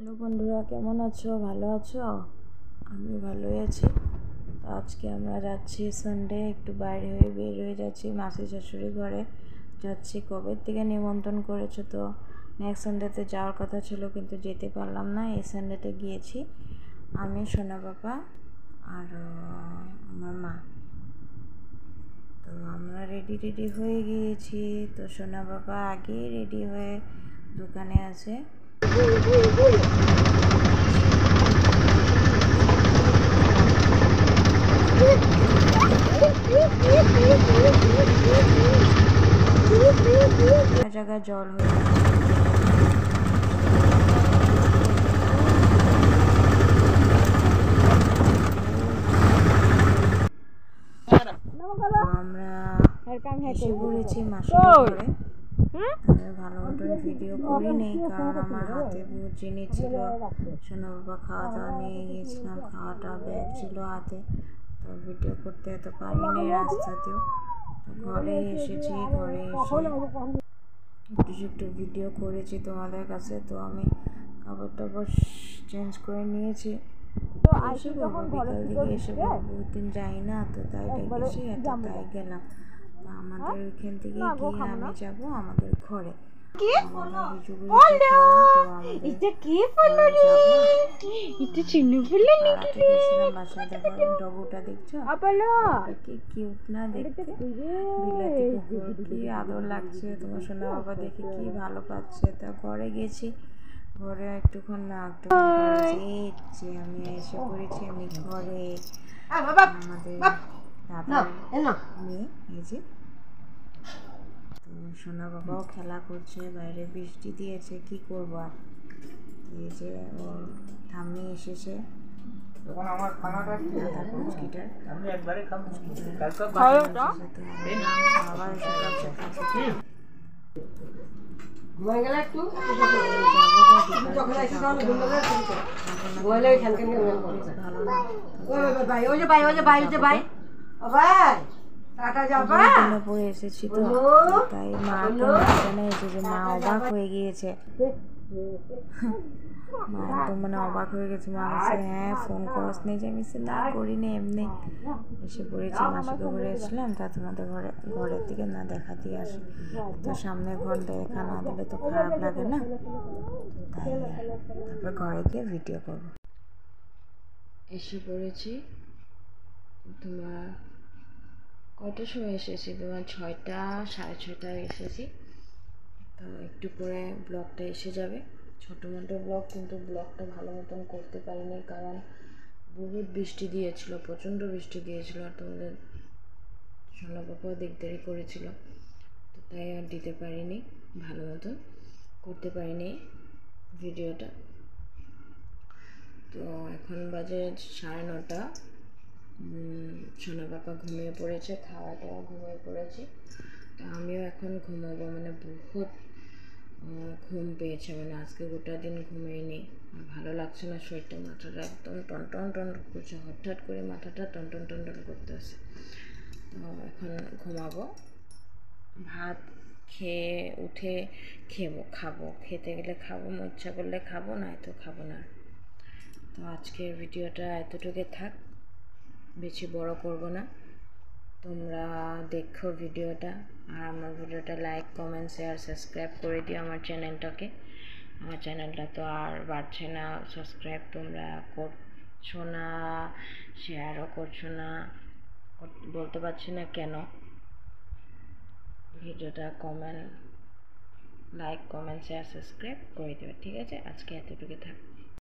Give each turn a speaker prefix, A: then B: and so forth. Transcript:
A: Hello বন্ধুরা, কেমন আছো? ভালো আছো? আমি ভালোই আছি। তো আজকে আমরা যাচ্ছি সানডে, একটু বাইরে হয়ে বের হয়ে যাচ্ছি, মাসি শাশুড়ি ঘরে যাচ্ছি। কবে থেকে নিমন্ত্রণ করেছো, তো নেক্সট সানডেতে যাওয়ার কথা ছিল কিন্তু যেতে পারলাম না। এই সানডেতে গিয়েছি আমি, সোনা বাবা আর আমার মা। তো আমরা রেডি হয়ে গিয়েছি। তো সোনা বাবা আগেই রেডি হয়ে দোকানে আছে। জায়গায় জল হয়ে আমরা এসে পড়েছি মাসির ঘরে। আমি ভালো মতন ভিডিও করি নেই, কারণ আমার হাতে বহুত জিনিস ছিল। সোনা বাবা খাওয়া দাওয়া নিয়ে গিয়েছিলাম, খাওয়াটা ব্যাগ ছিল হাতে, তো ভিডিও করতে এত পারিনি রাস্তাতেও। তো ঘরে এসেছি, ঘরে এসে একটু ভিডিও করেছি তোমাদের কাছে। তো আমি কাপড় টাপড় চেঞ্জ করে নিয়েছি। এসে বলবো বিকাল দিকে এসে বলবো, বহুত দিন যাই না, তো তাই ডেকেছি, তাই গেলাম। তো আমাদের ওইখান থেকে গিয়ে আমি যাব আমাদের ঘরে। ডগুটা দেখছো, কি কিউট না দেখতে, বিলাতি কুকুর, কি আদর লাগছে। তোমার সোনা বাবা দেখে কি ভালো পাচ্ছে। তা ঘরে গেছি, ঘরে একটুক্ষণ যে আমি এসে পড়েছি আমি ঘরে। আমাদের দাদার মেয়ে এই যে, তো সোনা বাবাও খেলা করছে বাইরে, বৃষ্টি দিয়েছে, কি করবো আর। এই যে ওর ঠাম্মি এসেছে, দাদার পুচকিটার আবার পরে এসেছি। তো তাই মা তো এসে যে মা অবাক হয়ে গিয়েছে, মা একদম অবাক হয়ে গেছে। মা বলছে হ্যাঁ ফোন করস নি, যে আমি না করিনি, এমনি এসে পড়েছি। মাসিকে ঘরে এসেছিলাম, তা তোমাদের ঘরের দিকে না দেখা দিয়ে আসি। তো সামনে ঘর দেখা না দিলে তো খারাপ লাগে না, তাই তারপর ঘরে গিয়ে ভিডিও করবো। এসে পড়েছি। তোমার কয়টার সময় এসেছি? তোমার 6টা, 6:30টায় এসেছি। তো একটু পরে ব্লগটা এসে যাবে, ছোটো মোটো ব্লগ, কিন্তু ব্লগটা ভালো মতন করতে পারিনি, কারণ বহুত বৃষ্টি দিয়েছিল, প্রচণ্ড বৃষ্টি দিয়েছিল। আর তোমাদের সোনা বাবাও দেরি করেছিল, তো তাই আর দিতে পারিনি, ভালো মতন করতে পারিনি ভিডিওটা। তো এখন বাজে 9:30। সোনা বাবা ঘুমিয়ে পড়েছে, খাওয়াটাও ঘুমিয়ে পড়েছি। তো আমিও এখন ঘুমাবো, বহুত ঘুম পেয়েছে, আজকে গোটা দিন ঘুমিয়েনি, ভালো লাগছে না শরীরটা, মাথাটা একদম টন করছে, হঠাৎ করে মাথাটা টন করতে আসে। তো এখন ঘুমাবো, ভাত খেয়ে উঠে খাবো, খেতে গেলে খাবো, ইচ্ছা করলে খাবো, নয়তো খাবো না। তো আজকের ভিডিওটা এতটুকু থাক, বেশি বড় করব না। তোমরা দেখো ভিডিওটা, আর আমার ভিডিওটা লাইক, কমেন্ট, শেয়ার, সাবস্ক্রাইব করে দিও আমার চ্যানেলটাকে। আমার চ্যানেলটা তো আর বাড়ছে না, সাবস্ক্রাইব তোমরা করছো না, শেয়ারও করছো না, বলতে পারছি না কেন। ভিডিওটা লাইক, কমেন্ট, শেয়ার, সাবস্ক্রাইব করে দেবে, ঠিক আছে? আজকে এতটুকু থাক।